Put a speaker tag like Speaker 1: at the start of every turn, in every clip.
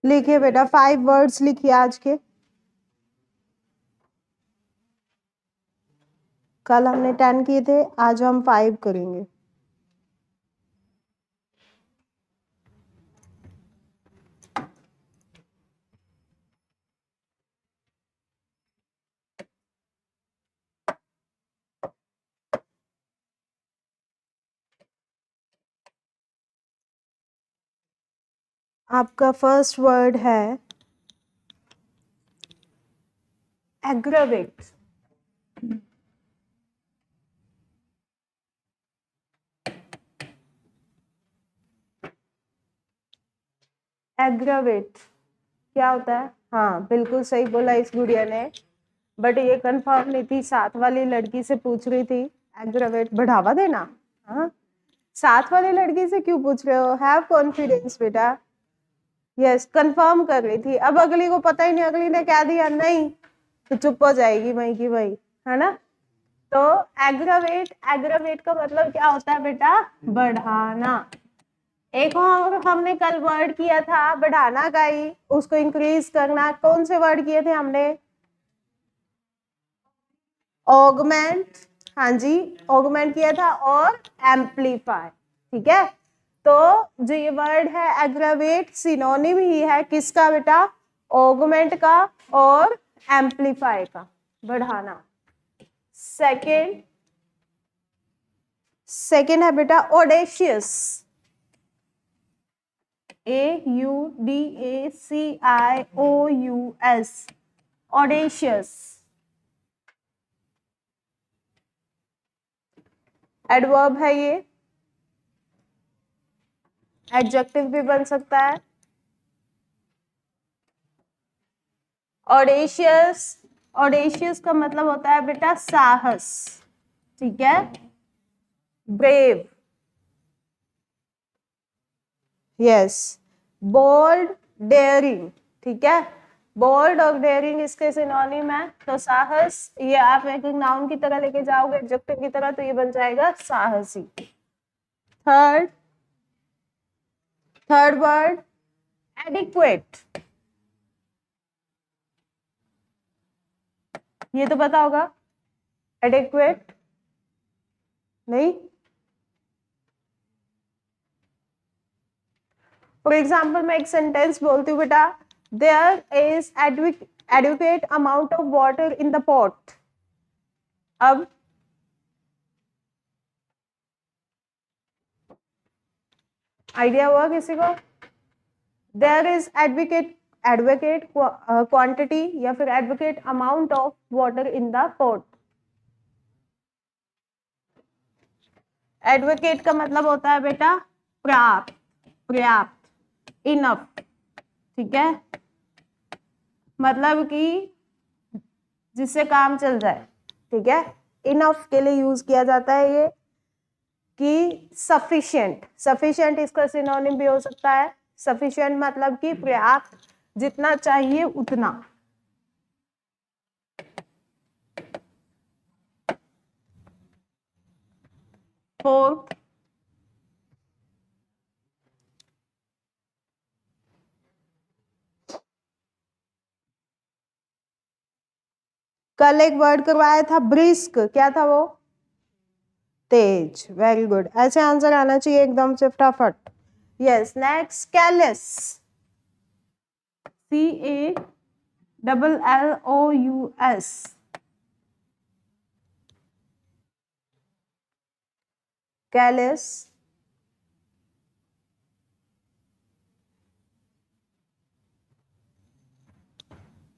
Speaker 1: लिखिए बेटा 5 वर्ड्स लिखिए आज के। कल हमने 10 किए थे, आज हम 5 करेंगे। आपका फर्स्ट वर्ड है एग्रावेट। एग्रावेट क्या होता है? हाँ बिल्कुल सही बोला इस गुड़िया ने, बट ये कंफर्म नहीं थी, साथ वाली लड़की से पूछ रही थी। एग्रावेट बढ़ावा देना। हाँ साथ वाली लड़की से क्यों पूछ रहे हो? हैव कॉन्फिडेंस बेटा। यस कंफर्म कर रही थी, अब अगली को पता ही नहीं, अगली ने क्या दिया नहीं तो चुप हो जाएगी वही की वही, है ना। तो एग्रावेट, एग्रावेट का मतलब क्या होता है बेटा? बढ़ाना। एक और हमने कल वर्ड किया था बढ़ाना का ही, उसको इंक्रीज करना। कौन से वर्ड किए थे हमने? ऑगमेंट, हाँ जी ऑगमेंट किया था, और एम्पलीफाई। ठीक है, तो जो ये वर्ड है एग्रावेट सिनोनिम ही है किसका बेटा? ऑगमेंट का और एम्पलीफाई का, बढ़ाना। सेकेंड, सेकेंड है बेटा ऑडेशियस। AUDACIOUS, audacious. एडवर्ब है ये, एडजेक्टिव भी बन सकता है। ऑडेशियस, ऑडेशियस का मतलब होता है बेटा साहस। ठीक है, ब्रेव। Yes, bold, dairying. ठीक है, बोल्ड और डेयरिंग इसके सिनोनिम है, तो साहस ये आप एक नाउन की तरह लेके जाओगे एडजेक्टिव की तरह, तो ये बन जाएगा साहसी। Third, third word adequate. ये तो पता होगा, एडिक्वेट नहीं। फॉर एग्जाम्पल मैं एक सेंटेंस बोलती हूँ बेटा, there is adequate amount of water in the pot. अब आइडिया हुआ किसी को? There is advocate, advocate quantity या फिर advocate amount of water in the pot. Advocate का मतलब होता है बेटा पर्याप्त, पर्याप्त, इनफ। ठीक है, मतलब कि जिससे काम चल जाए। ठीक है, इनफ के लिए यूज किया जाता है ये, कि सफिशिएंट, सफिशिएंट इसका सिनोनिम भी हो सकता है। सफिशिएंट मतलब कि पर्याप्त, जितना चाहिए उतना। फोर्थ, कल एक वर्ड करवाया था ब्रिस्क, क्या था वो? तेज। वेरी गुड, ऐसे आंसर आना चाहिए एकदम से फटाफट। Yes, next callous. CALLOUS, callous.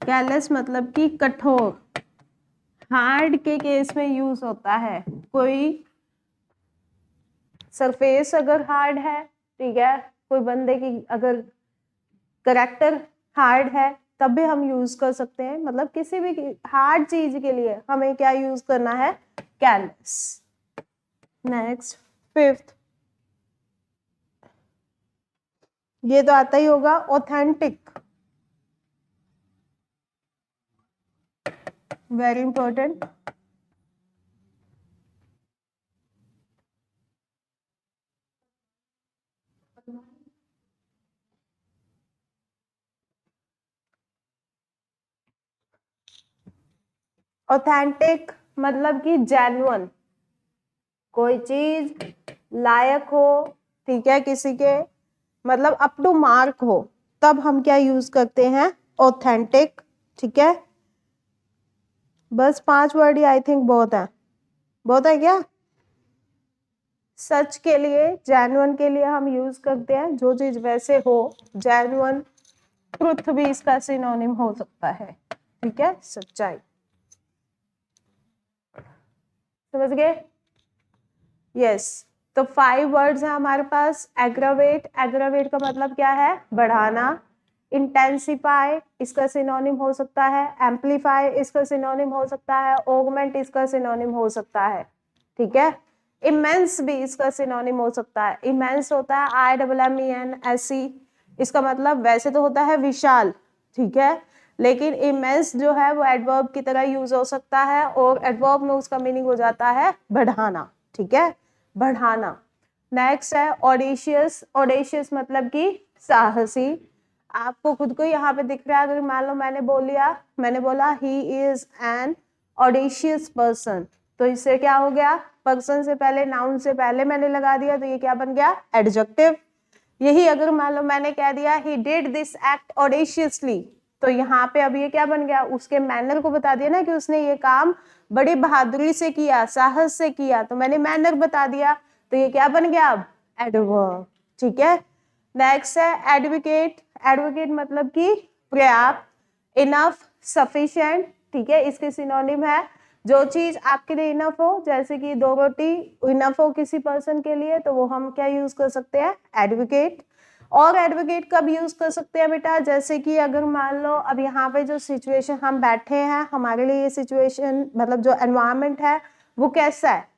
Speaker 1: Callous मतलब कि कठोर, हार्ड के केस में यूज होता है। कोई सरफेस अगर हार्ड है, ठीक है, कोई बंदे की अगर करेक्टर हार्ड है, तब भी हम यूज कर सकते हैं। मतलब किसी भी हार्ड चीज के लिए हमें क्या यूज करना है? कैलस। नेक्स्ट, फिफ्थ, ये तो आता ही होगा, ऑथेंटिक। Very important. ऑथेंटिक मतलब कि जेन्युइन, कोई चीज लायक हो, ठीक है, किसी के मतलब अप टू मार्क हो, तब हम क्या यूज करते हैं, ऑथेंटिक। ठीक है, बस 5 वर्ड ही आई थिंक बहुत है, बहुत है क्या। सच के लिए, जेन्युइन के लिए हम यूज करते हैं जो चीज वैसे हो, जेन्युइन। ट्रुथ भी इसका सिनोनिम हो सकता है, ठीक है, सच्चाई। समझ गए, यस। तो 5 वर्ड्स हैं हमारे पास। एग्रावेट, एग्रावेट का मतलब क्या है, बढ़ाना। इंटेंसिफाई इसका सिनोनिम हो सकता है, एम्पलीफाई इसका सिनोनिम हो सकता है, ऑगमेंट इसका सिनोनिम हो सकता है, ठीक है। इमेंस भी इसका सिनोनिम हो सकता है। इमेंस होता है IMMENSE, इसका मतलब वैसे तो होता है विशाल, ठीक है, लेकिन इमेंस जो है वो एडवर्ब की तरह यूज हो सकता है, और एडवर्ब में उसका मीनिंग हो जाता है बढ़ाना, ठीक है, बढ़ाना। नेक्स्ट है ऑडेशियस, ऑडेशियस मतलब कि साहसी। आपको खुद को यहाँ पे दिख रहा है, अगर मान लो मैंने बोला he is an audacious person, तो इससे क्या हो गया, पर्सन से पहले, नाउन से पहले मैंने लगा दिया, तो ये क्या बन गया, एडजेक्टिव। यही अगर मान लो मैंने कह दिया ही डिड दिस एक्ट ऑडेशियसली, तो यहाँ पे अब ये क्या बन गया, उसके मैनर को बता दिया ना कि उसने ये काम बड़ी बहादुरी से किया, साहस से किया, तो मैंने मैनर बता दिया, तो ये क्या बन गया अब, एडवर्ब, ठीक है। नेक्स्ट है एडवोकेट, एडवोकेट मतलब कि पर्याप्त, इनफ, सफिशिएंट, ठीक है, इसके सिनोनिम है जो चीज आपके लिए इनफ हो, जैसे कि 2 रोटी इनफ हो किसी पर्सन के लिए, तो वो हम क्या यूज कर सकते हैं, एडवोकेट। और एडवोकेट कब यूज कर सकते हैं बेटा, जैसे कि अगर मान लो अब यहाँ पे जो सिचुएशन हम बैठे हैं, हमारे लिए ये सिचुएशन मतलब जो एनवायरमेंट है वो कैसा है,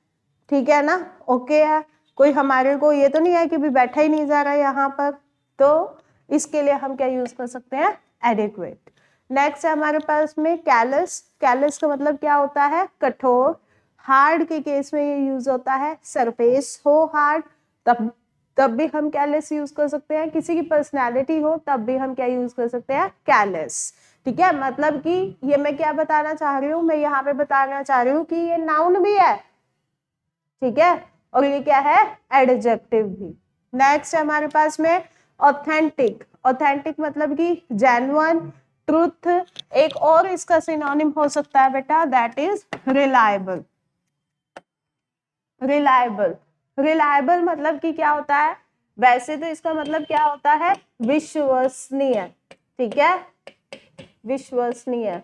Speaker 1: ठीक है ना, ओके है, कोई हमारे को ये तो नहीं है कि भी बैठा ही नहीं जा रहा है यहाँ पर, तो इसके लिए हम क्या यूज कर सकते हैं, एडिक्वेट। नेक्स्ट है हमारे पास में कैलस, कैलस का मतलब क्या होता है, कठोर। हार्ड के केस में ये यूज होता है, सरफेस हो हार्ड, तब भी हम कैलस यूज कर सकते हैं, किसी की पर्सनैलिटी हो तब भी हम क्या यूज कर सकते हैं, कैलस, ठीक है। मतलब कि ये मैं क्या बताना चाह रही हूँ, मैं यहाँ पे बताना चाह रही हूँ कि ये नाउन भी है, ठीक है, और ये क्या है, एडजेक्टिव भी। नेक्स्ट है हमारे पास में ऑथेंटिक, ऑथेंटिक मतलब कि जेन्युइन, ट्रुथ। एक और इसका सिनोनिम हो सकता है बेटा, that is reliable, reliable. Reliable मतलब कि क्या होता है, वैसे तो इसका मतलब क्या होता है, विश्वसनीय, ठीक है, विश्वसनीय,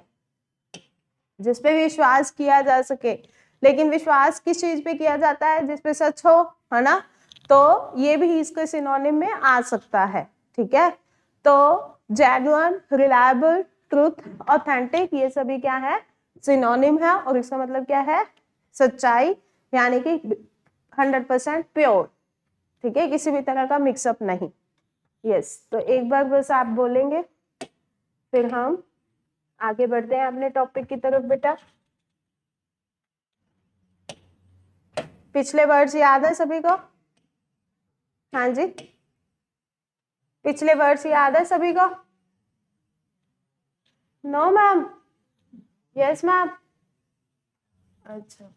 Speaker 1: जिसपे विश्वास किया जा सके। लेकिन विश्वास किस चीज पे किया जाता है, जिसपे सच हो, है ना, तो ये भी इसके सिनोनिम में आ सकता है, ठीक है। तो जेन्युइन, रिलायबल, ट्रुथ, ऑथेंटिक, ये सभी क्या है, सिनोनिम है, और इसका मतलब क्या है, सच्चाई, यानी कि 100% प्योर, ठीक है, किसी भी तरह का मिक्सअप नहीं। यस, तो एक बार बस आप बोलेंगे, फिर हम आगे बढ़ते हैं अपने टॉपिक की तरफ बेटा। पिछले वर्ड्स याद है सभी को, हाँ जी, पिछले वर्ड्स याद है सभी को, नो मैम, यस मैम, अच्छा,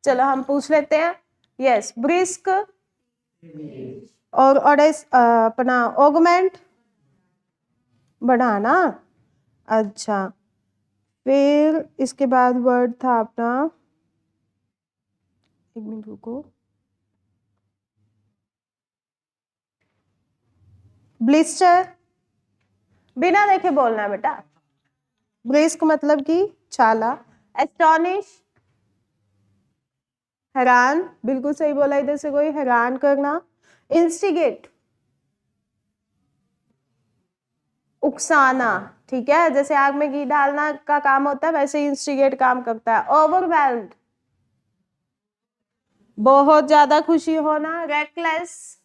Speaker 1: चलो हम पूछ लेते हैं। यस, ब्रिस्क, और अपना ऑगमेंट, बढ़ाना, अच्छा, फिर इसके बाद वर्ड था अपना, एक मिनट रुको, ब्लिस्टर, बिना देखे बोलना है बेटा। ब्रिस्क मतलब कि छाला। एस्टोनिश, हैरान, बिल्कुल सही बोला, इधर से कोई हैरान करना। इंस्टिगेट, उकसाना, ठीक है, जैसे आग में घी डालना का काम होता है, वैसे इंस्टिगेट काम करता है। ओवरवेल्म्ड, बहुत ज्यादा खुशी होना। रेकलेस,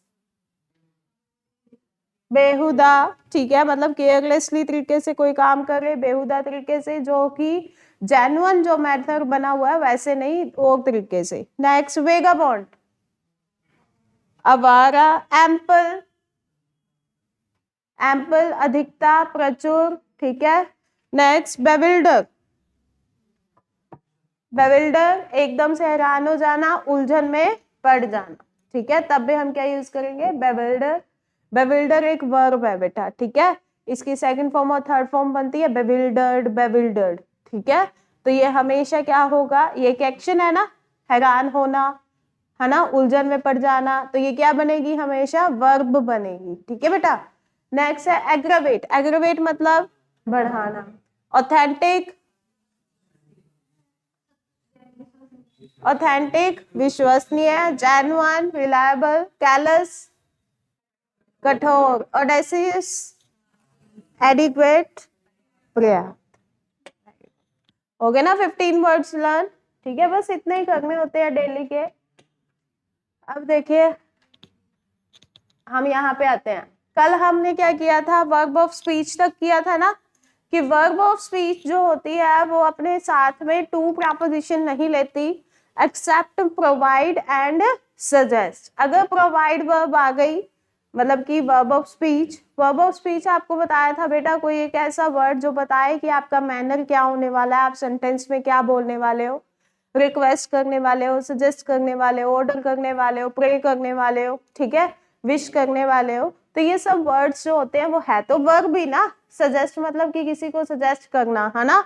Speaker 1: बेहुदा, ठीक है, मतलब केयरलेसली तरीके से कोई काम करे, बेहुदा तरीके से, जो कि जेन्युइन जो मेथड बना हुआ है वैसे नहीं, और तरीके से। नेक्स्ट वेगाबॉन्ड, आवारा। एम्पल, एम्पल अधिकता, प्रचुर, ठीक है। नेक्स्ट बेविल्डर, बेविल्डर एकदम से हैरान हो जाना, उलझन में पड़ जाना, ठीक है, तब भी हम क्या यूज करेंगे, बेविल्डर। बेविल्डर एक वर्ब है बेटा, ठीक है, इसकी सेकंड फॉर्म और थर्ड फॉर्म बनती है बेविल्डर्ड, बेविल्डर्ड, ठीक है। तो ये हमेशा क्या होगा, ये एक एक्शन है ना, हैरान होना, है ना, उलझन में पड़ जाना, तो ये क्या बनेगी, हमेशा वर्ब बनेगी, ठीक है बेटा। नेक्स्ट है एग्रावेट। एग्रावेट मतलब बढ़ाना। ऑथेंटिक, ऑथेंटिक विश्वसनीय, जेन्युइन रिलायबल, कैलस कठोर, ऑडेसियस एडिक्वेट पर्याप्त। हो गए ना 15 वर्ड्स लर्न, ठीक है, बस इतने ही करने होते हैं डेली के। अब देखिए हम यहाँ पे आते हैं, कल हमने क्या किया था, वर्ब ऑफ स्पीच तक किया था ना, कि वर्ब ऑफ स्पीच जो होती है वो अपने साथ में टू प्रपोजिशन नहीं लेती, एक्सेप्ट प्रोवाइड एंड सजेस्ट। अगर प्रोवाइड वर्ब आ गई मतलब कि verb of speech, verb of speech आपको बताया था बेटा कोई एक ऐसा वर्ड जो बताए कि आपका मैनर क्या होने वाला है, आप सेंटेंस में क्या बोलने वाले हो, रिक्वेस्ट करने वाले हो, सजेस्ट करने वाले हो, ऑर्डर करने वाले हो, प्रे करने वाले हो, ठीक है, विश करने वाले हो। तो ये सब वर्ड्स जो होते हैं वो है तो वर्ब भी ना। सजेस्ट मतलब कि किसी को सजेस्ट करना, है ना,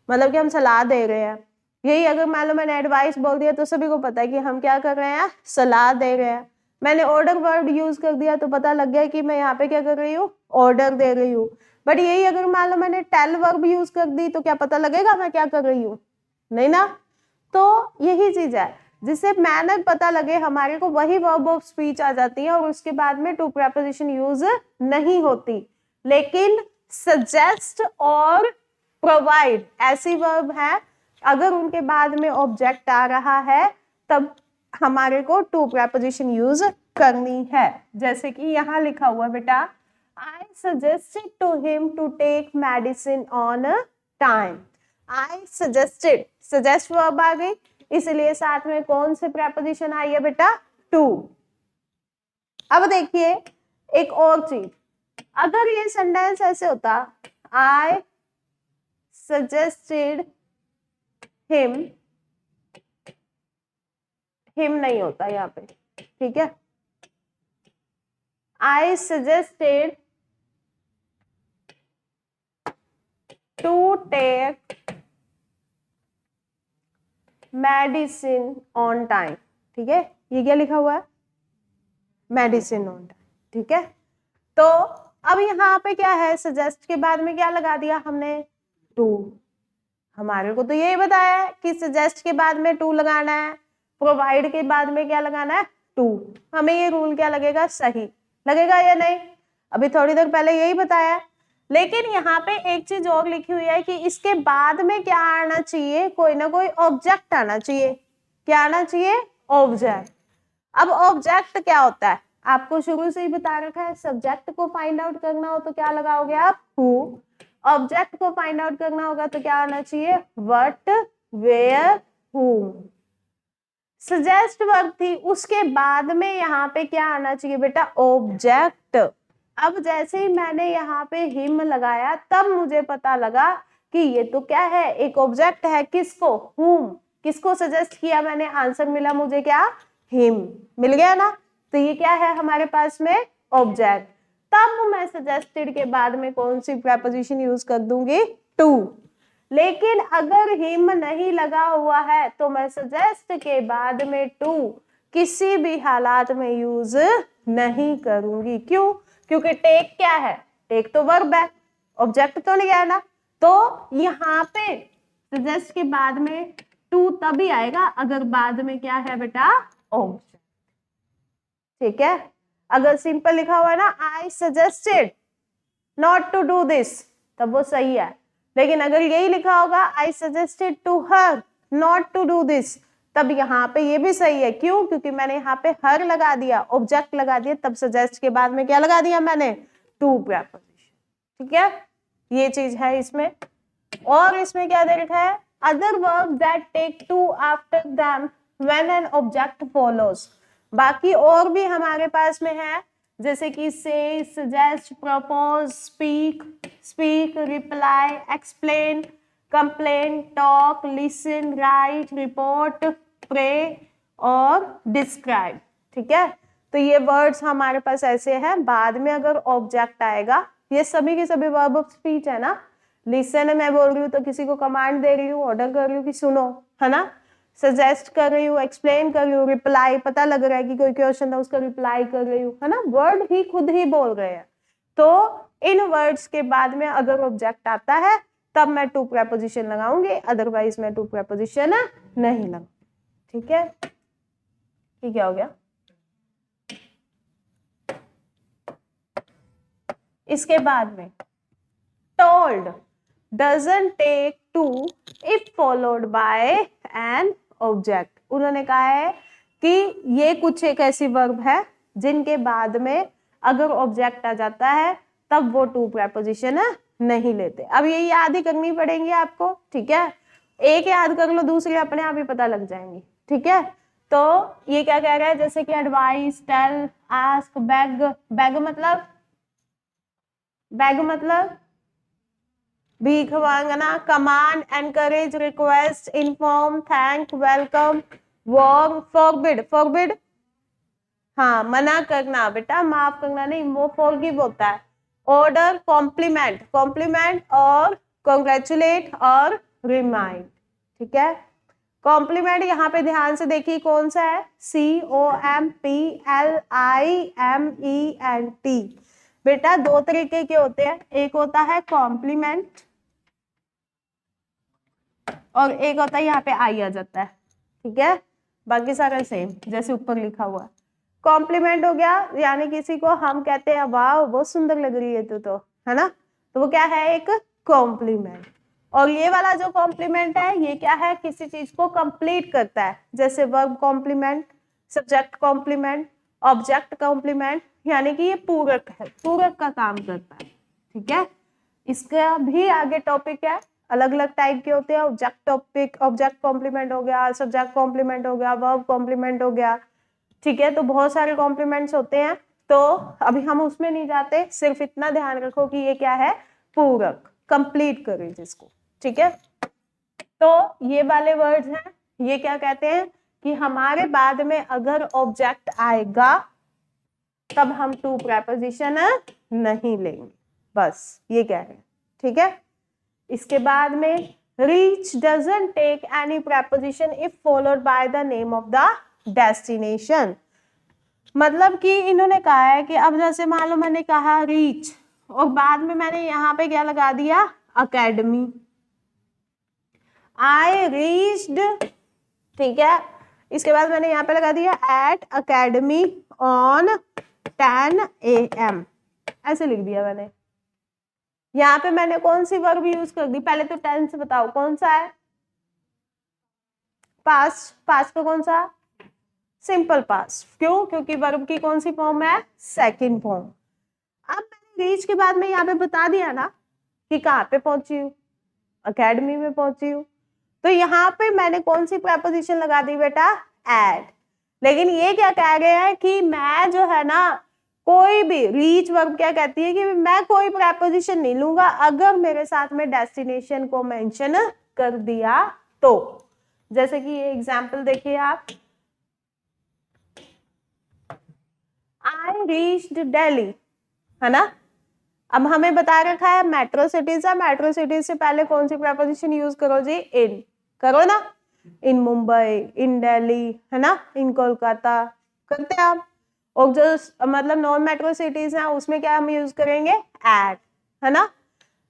Speaker 1: मतलब कि हम सलाह दे रहे हैं। यही अगर मान लो मैंने एडवाइस बोल दिया तो सभी को पता है कि हम क्या कर रहे हैं, सलाह दे रहे हैं। मैंने ऑर्डर वर्ड यूज कर दिया तो पता लग गया कि मैं यहाँ पे क्या कर रही हूँ, ऑर्डर दे रही हूँ। बट यही अगर मान लो मैंने टेल वर्ब यूज कर दी तो क्या पता लगेगा मैं क्या कर रही हूँ, नहीं ना। तो यही चीज है, जिससे मैनर पता लगे हमारे को, वही वर्ब ऑफ स्पीच आ जाती है और उसके बाद में टू प्रेपोजिशन यूज नहीं होती। लेकिन सजेस्ट और प्रोवाइड ऐसी वर्ब है, अगर उनके बाद में ऑब्जेक्ट आ रहा है तब हमारे को टू प्रेपोजिशन यूज करनी है। जैसे कि यहाँ लिखा हुआ बेटा, I suggested to him to take medicine on time. I suggested, suggest verb आ गई, इसलिए साथ में कौन से प्रेपोजिशन आई है बेटा, टू। अब देखिए एक और चीज, अगर ये सेंटेंस ऐसे होता, आई सजेस्टेड हिम, हिम नहीं होता यहाँ पे, ठीक है, I suggested to take medicine on time, ठीक है, ये क्या लिखा हुआ है, मेडिसिन ऑन टाइम, ठीक है। तो अब यहाँ पे क्या है, सजेस्ट के बाद में क्या लगा दिया हमने, टू। हमारे को तो यही बताया है कि सजेस्ट के बाद में टू लगाना है, प्रोवाइड के बाद में क्या लगाना है, टू। हमें ये रूल क्या लगेगा, सही लगेगा या नहीं, अभी थोड़ी देर पहले यही बताया। लेकिन यहाँ पे एक चीज और लिखी हुई है कि इसके बाद में क्या आना चाहिए, कोई ना कोई ऑब्जेक्ट आना चाहिए। क्या आना चाहिए, ऑब्जेक्ट। अब ऑब्जेक्ट क्या होता है, आपको शुरू से ही बता रखा है, सब्जेक्ट को फाइंड आउट करना हो तो क्या लगाओगे आप, हु। ऑब्जेक्ट को फाइंड आउट करना होगा तो क्या आना चाहिए, what, where, whom. Suggest verb थी, उसके बाद में यहाँ पे क्या आना चाहिए बेटा, ऑब्जेक्ट। अब जैसे ही मैंने यहाँ पे हिम लगाया तब मुझे पता लगा कि ये तो क्या है, एक ऑब्जेक्ट है, किसको, हूम, किसको सजेस्ट किया मैंने, आंसर मिला मुझे क्या, हिम, मिल गया ना। तो ये क्या है हमारे पास में, ऑब्जेक्ट। तब मैं सजेस्टेड के बाद में कौन सी प्रेपोजिशन यूज कर दूंगी, टू। लेकिन अगर हिम नहीं लगा हुआ है तो मैं सजेस्ट के बाद में टू किसी भी हालात में यूज नहीं करूंगी। क्यों, क्योंकि टेक क्या है, टेक तो वर्ब है, ऑब्जेक्ट तो नहीं है ना। तो यहाँ पे सजेस्ट के बाद में टू तभी आएगा अगर बाद में क्या है बेटा, ऑब्जेक्ट, ठीक है। अगर सिंपल लिखा हुआ है ना, I suggested not to do this, तब वो सही है। लेकिन अगर यही लिखा होगा, I suggested to her not to do this, तब यहाँ पे ये भी सही है। क्यों, क्योंकि मैंने यहाँ पे हर लगा दिया, ऑब्जेक्ट लगा दिया, तब सजेस्ट के बाद में क्या लगा दिया मैंने, टू प्रेपोजिशन, ठीक है। ये चीज है इसमें। और इसमें क्या दे रखा है, other verb that take to after them when an object follows. बाकी और भी हमारे पास में है, जैसे कि say, suggest, propose, speak, speak, reply, explain, complain, talk, listen, write, report, pray और डिस्क्राइब। ठीक है, तो ये वर्ड्स हमारे पास ऐसे हैं। बाद में अगर ऑब्जेक्ट आएगा, ये सभी के सभी वर्ब ऑफ स्पीच है ना। लिसन मैं बोल रही हूँ तो किसी को कमांड दे रही हूँ, ऑर्डर कर रही हूँ कि सुनो, है ना। सजेस्ट कर रही हूँ, एक्सप्लेन कर रही हूँ, रिप्लाई पता लग रहा है कि कोई क्वेश्चन था उसका रिप्लाई कर रही हूँ, है ना। वर्ड ही खुद ही बोल रहे हैं। तो इन वर्ड्स के बाद में अगर ऑब्जेक्ट आता है तब मैं टू प्रेपोजिशन लगाऊंगी, अदरवाइज मैं टू प्रेपोजिशन नहीं लगाऊंगी। ठीक है, ठीक है, हो गया। इसके बाद में told doesn't take to if followed by an object। उन्होंने कहा है कि ये कुछ एक ऐसी वर्ब है जिनके बाद में अगर ऑब्जेक्ट आ जाता है तब वो टू प्रेपोजिशन नहीं लेते। अब ये याद ही करनी पड़ेंगी आपको। ठीक है, एक याद कर लो, दूसरे अपने आप ही पता लग जाएंगी। ठीक है, तो ये क्या कह रहा है, जैसे कि advice, tell, ask, beg. Beg मतलब भीख मांगना, command, encourage, request, inform, thank, welcome, warn, forbid हाँ मना करना बेटा, माफ करना नहीं, वो फॉरगिव होता है। ऑर्डर, कॉम्प्लीमेंट और कॉन्ग्रेचुलेट और रिमाइंड। ठीक है, कॉम्प्लीमेंट यहाँ पे ध्यान से देखिए कौन सा है, COMPLIMENT। बेटा दो तरीके के होते हैं, एक होता है कॉम्प्लीमेंट और एक होता है यहाँ पे आई आ जाता है। ठीक है, बाकी सारा सेम जैसे ऊपर लिखा हुआ। कॉम्प्लीमेंट हो गया यानी किसी को हम कहते हैं वाह बहुत सुंदर लग रही है तू तो, है ना, तो वो क्या है, एक कॉम्प्लीमेंट। और ये वाला जो कॉम्प्लीमेंट है ये क्या है, किसी चीज को कंप्लीट करता है, जैसे verb complement, subject complement, object complement, यानी कि ये पूरक है, पूरक का काम करता है। ठीक है, इसका भी आगे टॉपिक है, अलग अलग टाइप के होते हैं। ऑब्जेक्ट कॉम्प्लीमेंट हो गया, सब्जेक्ट कॉम्प्लीमेंट हो गया, वर्ब कॉम्प्लीमेंट हो गया। ठीक है, तो बहुत सारे कॉम्प्लीमेंट्स होते हैं, तो अभी हम उसमें नहीं जाते, सिर्फ इतना ध्यान रखो कि ये क्या है, पूरक, कंप्लीट करें जिसको। ठीक है, तो ये वाले वर्ड्स हैं, ये क्या कहते हैं कि हमारे बाद में अगर ऑब्जेक्ट आएगा तब हम टू प्रेपोजिशन नहीं लेंगे, बस ये कह रहे हैं। ठीक है, इसके बाद में reach doesn't take any preposition if followed by the name of the destination. मतलब कि इन्होंने कहा है कि अब जैसे मान लो मैंने कहा रीच और बाद में मैंने यहाँ पे क्या लगा दिया, अकेडमी, आई रीच्ड। ठीक है, इसके बाद मैंने यहाँ पे लगा दिया एट अकेडमी ऑन 10 AM, ऐसे लिख दिया मैंने। यहाँ पे मैंने कौन सी वर्ब यूज कर दी, पहले तो टेंस बताओ कौन सा है, पास्ट। पास्ट का कौन सा, सिंपल पास्ट। क्यों, क्योंकि वर्ब की कौन सी फॉर्म है, सेकंड फॉर्म। अब मैंने रीच के बाद में यहाँ पे बता दिया ना कि कहाँ पे पहुंची हूँ, अकेडमी में पहुंची हूँ, तो यहाँ पे मैंने कौन सी प्रेपोजिशन लगा दी बेटा, एट। लेकिन ये क्या कह रहे हैं कि मैं जो है ना कोई भी, रीच वर्ब क्या कहती है कि मैं कोई प्रेपोजिशन नहीं लूंगा अगर मेरे साथ में डेस्टिनेशन को मेंशन कर दिया तो। जैसे कि ये एग्जांपल देखिए आप, आई रीच्ड दिल्ली, है ना। अब हमें बता रखा है मेट्रो सिटीज है, मेट्रो सिटीज से पहले कौन सी प्रेपोजिशन यूज करो जी, इन करो ना, इन मुंबई, इन दिल्ली, है ना, इन कोलकाता करते हैं आप। और जो मतलब नॉन मेट्रो सिटीज हैं उसमें क्या हम यूज करेंगे, एट, है ना।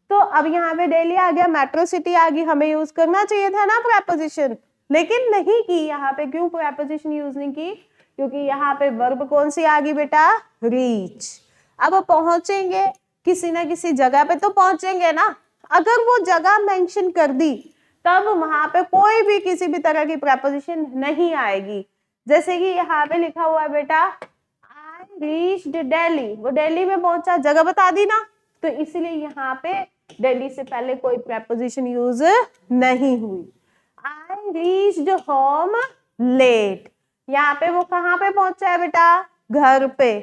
Speaker 1: तो अब यहाँ पे दिल्ली आ गया, मेट्रो सिटी आ गई, हमें यूज करना चाहिए था ना प्रेपोजिशन, लेकिन नहीं की यहाँ पे। क्यों प्रेपोजिशन यूज नहीं की, क्योंकि यहाँ पे वर्ब कौन सी आ गई बेटा, रीच। अब पहुंचेंगे किसी ना किसी जगह पे तो पहुंचेंगे ना, अगर वो जगह मेंशन कर दी तब वहां पे कोई भी किसी भी तरह की प्रेपोजिशन नहीं आएगी। जैसे कि यहाँ पे लिखा हुआ है बेटा आई रीच्ड दिल्ली, वो दिल्ली में पहुंचा, जगह बता दी ना, तो इसलिए यहाँ पे दिल्ली से पहले कोई प्रेपोजिशन यूज नहीं हुई। आई रीच्ड होम लेट, यहाँ पे वो कहाँ पे पहुंचा है बेटा, घर पे,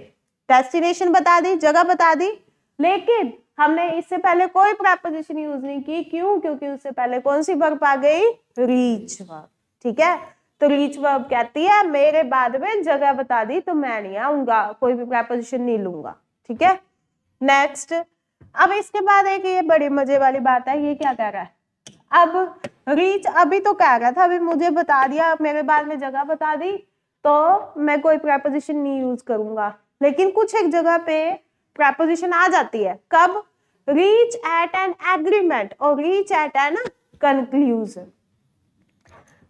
Speaker 1: डेस्टिनेशन बता दी, जगह बता दी, लेकिन हमने इससे पहले कोई प्रेपोजिशन यूज नहीं की, क्यों? क्योंकि उससे पहले कौन सी वर्ब आ गई? Reach verb. ठीक है, तो रीच वर्ब कहती है मेरे बाद में जगह बता दी तो मैं नहीं आऊंगा, कोई भी प्रेपोजिशन नहीं लूंगा। ठीक है, नेक्स्ट। अब इसके बाद एक ये बड़ी मजे वाली बात है, ये क्या कह रहा है? अब रीच अभी तो कह रहा था, अभी मुझे बता दिया, मेरे बाद में जगह बता दी तो मैं कोई प्रेपोजिशन नहीं यूज करूंगा, लेकिन कुछ एक जगह पे प्रेपोजिशन आ जाती है। कब? रीच एट एन एग्रीमेंट और रीच एट एन कंक्लूजन।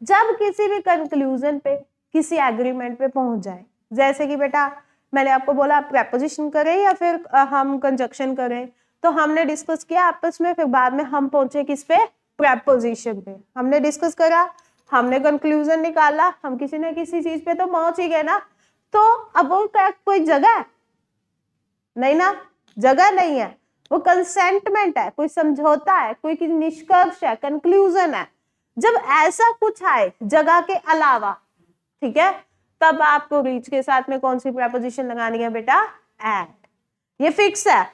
Speaker 1: जब किसी भी कंक्लूजन पे, किसी एग्रीमेंट पे पहुंच जाए, जैसे कि बेटा मैंने आपको बोला प्रेपोजिशन करें या फिर हम कंजक्शन करें, तो हमने डिस्कस किया आपस में, फिर बाद में हम पहुंचे किस पे? प्रेपोजिशन पे। हमने डिस्कस करा, हमने कंक्लूजन निकाला, हम किसी न किसी चीज पे तो पहुंच ही गए ना। तो अब वो कोई जगह है? नहीं ना, जगह नहीं है, वो कंसेंटमेंट है, कोई समझौता है, कोई निष्कर्ष है, कंक्लूजन है। जब ऐसा कुछ आए जगह के अलावा, ठीक है, तब आपको रीच के साथ में कौन सी प्रेपोजिशन लगानी है बेटा? एट। ये फिक्स है,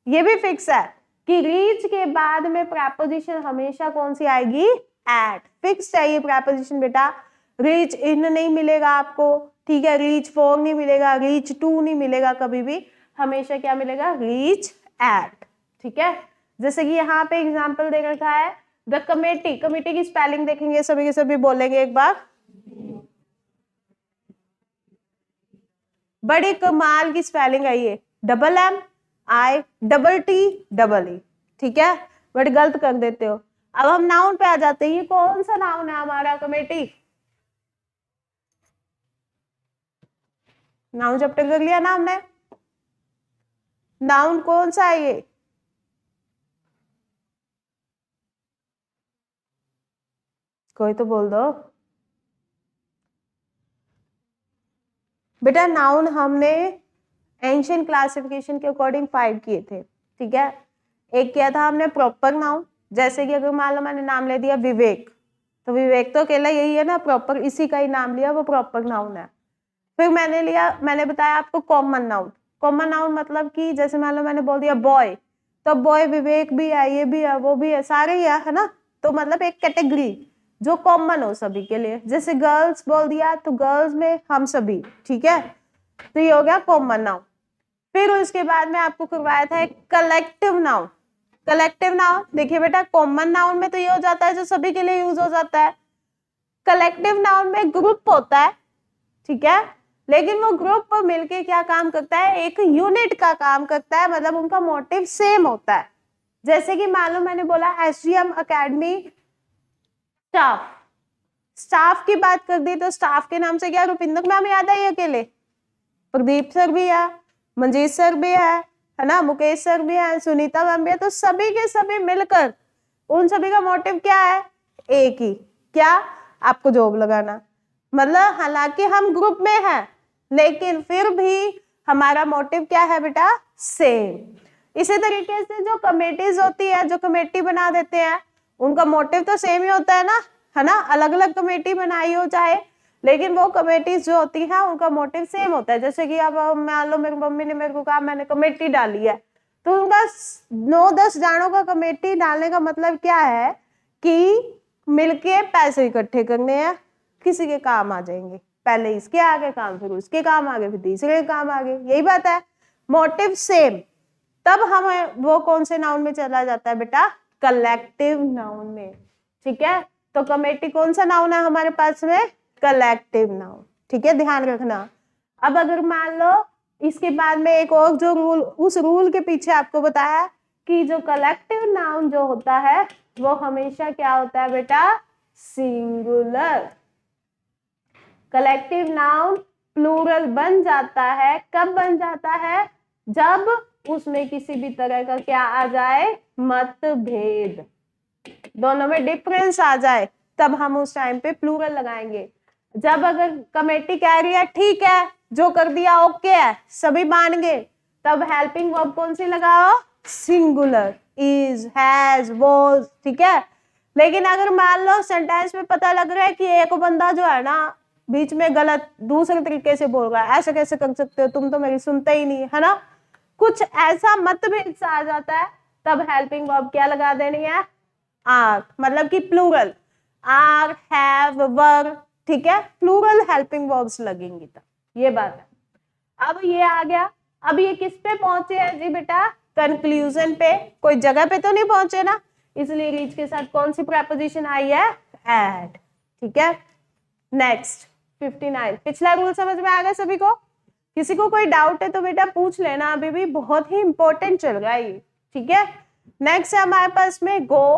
Speaker 1: ये भी फिक्स है कि रीच के बाद में प्रेपोजिशन हमेशा कौन सी आएगी? एट। फिक्स है ये प्रेपोजिशन बेटा। रीच इन नहीं मिलेगा आपको, ठीक है, रीच फॉर नहीं मिलेगा, रीच टू नहीं मिलेगा, कभी भी हमेशा क्या मिलेगा? Reach at. ठीक है, जैसे कि यहाँ पे एग्जाम्पल दे रखा है द कमेटी। कमेटी की स्पेलिंग देखेंगे, सभी के सभी बोलेंगे एक बार। बड़ी कमाल की स्पेलिंग है ये, MITT। ठीक है, बट गलत कर देते हो। अब हम नाउन पे आ जाते हैं, ये कौन सा नाउन है हमारा? कमेटी। नाउन चैप्टर कर लिया ना हमने? नाउन कौन सा है ये? कोई तो बोल दो बेटा। नाउन हमने एंशिएंट क्लासिफिकेशन के अकॉर्डिंग 5 किए थे। ठीक है, एक किया था हमने प्रॉपर नाउन, जैसे कि अगर मान लो मैंने नाम ले दिया विवेक, तो विवेक तो अकेला यही है ना, प्रॉपर इसी का ही नाम लिया, वो प्रॉपर नाउन है। फिर मैंने बताया आपको कॉमन नाउन। कॉमन नाउन मतलब कि जैसे मान लो मैंने बोल दिया बॉय, तो बॉय विवेक भी है, ये भी है, वो भी है, सारे ही है ना। तो मतलब एक कैटेगरी जो कॉमन हो सभी के लिए। जैसे गर्ल्स बोल दिया तो गर्ल्स में हम सभी। ठीक है, तो ये हो गया कॉमन नाउन। फिर उसके बाद में आपको करवाया था एक कलेक्टिव नाउन। कलेक्टिव नाउन देखिए बेटा, कॉमन नाउन में तो ये हो जाता है जो सभी के लिए यूज हो जाता है। कलेक्टिव नाउन में ग्रुप होता है, ठीक है, लेकिन वो ग्रुप मिलके क्या काम करता है? एक यूनिट का काम करता है, मतलब उनका मोटिव सेम होता है। जैसे कि मान लो मैंने बोला SGM अकेडमी स्टाफ, स्टाफ की बात कर दी, तो स्टाफ के नाम से क्या रुपिंदर मैम याद आई अकेले? प्रदीप सर भी है, मंजीत सर भी है ना, मुकेश सर भी है, सुनीता मैम भी है। तो सभी के सभी मिलकर, उन सभी का मोटिव क्या है? एक ही, क्या? आपको जॉब लगाना। मतलब हालांकि हम ग्रुप में हैं, लेकिन फिर भी हमारा मोटिव क्या है बेटा? सेम। इसी तरीके से जो कमेटीज होती है, जो कमेटी बना देते हैं, उनका मोटिव तो सेम ही होता है ना, अलग अलग कमेटी बनाई हो चाहे, लेकिन वो कमेटीज जो होती है उनका मोटिव सेम होता है। जैसे कि अब मान लो मेरी मम्मी ने मेरे को कहा मैंने कमेटी डाली है, तो उनका 9-10 जानों का कमेटी डालने का मतलब क्या है कि मिलके पैसे इकट्ठे करने हैं, किसी के काम आ जाएंगे, पहले इसके आगे काम, फिर उसके काम आगे, फिर तीसरे के काम आगे, यही बात है, मोटिव सेम। तब हमें वो कौन से नाउन में चला जाता है बेटा? कलेक्टिव नाउन में। ठीक है, तो कमेटी कौन सा नाउन है हमारे पास में? Collective noun. ठीक है, ध्यान रखना। अब अगर मान लो इसके बाद में एक और जो रूल, उस रूल के पीछे आपको बताया कि जो कलेक्टिव नाउन जो होता है वो हमेशा क्या होता है बेटा? सिंगुलर। कलेक्टिव नाउन प्लूरल बन जाता है, कब बन जाता है? जब उसमें किसी भी तरह का क्या आ जाए? मतभेद, दोनों में डिफरेंस आ जाए, तब हम उस टाइम पे प्लूरल लगाएंगे। जब अगर कमेटी कह रही है ठीक है, जो कर दिया ओके है, सभी मान गए, तब हेल्पिंग वर्ब कौन सी लगाओ? Singular, is, has, was. ठीक है, लेकिन अगर मान लो सेंटेंस में पता लग रहा है कि एक बंदा जो है ना बीच में गलत दूसरे तरीके से बोल रहा है, ऐसे कैसे कर सकते हो तुम, तो मेरी सुनते ही नहीं है ना, कुछ ऐसा मतभेद सा आ जाता है तब हेल्पिंग वर्ब क्या लगा देनी है, आर, मतलब कि प्लूरल, आर, हैव, वर, ठीक है, प्लूरल हेल्पिंग वर्ब्स लगेंगी तब, ये बात है। अब ये आ गया, अब ये किस पे पहुंचे हैं जी बेटा, कंक्लूजन पे, कोई जगह पे तो नहीं पहुंचे ना, इसलिए रीच के साथ कौन सी प्रेपोजिशन आई है, एड, ठीक है। नेक्स्ट 59, पिछला रूल समझ में आ गया सभी को, किसी को कोई डाउट है तो बेटा पूछ लेना, अभी भी बहुत ही इंपॉर्टेंट चल रहा है ये, ठीक है। नेक्स्ट है हमारे पास में go,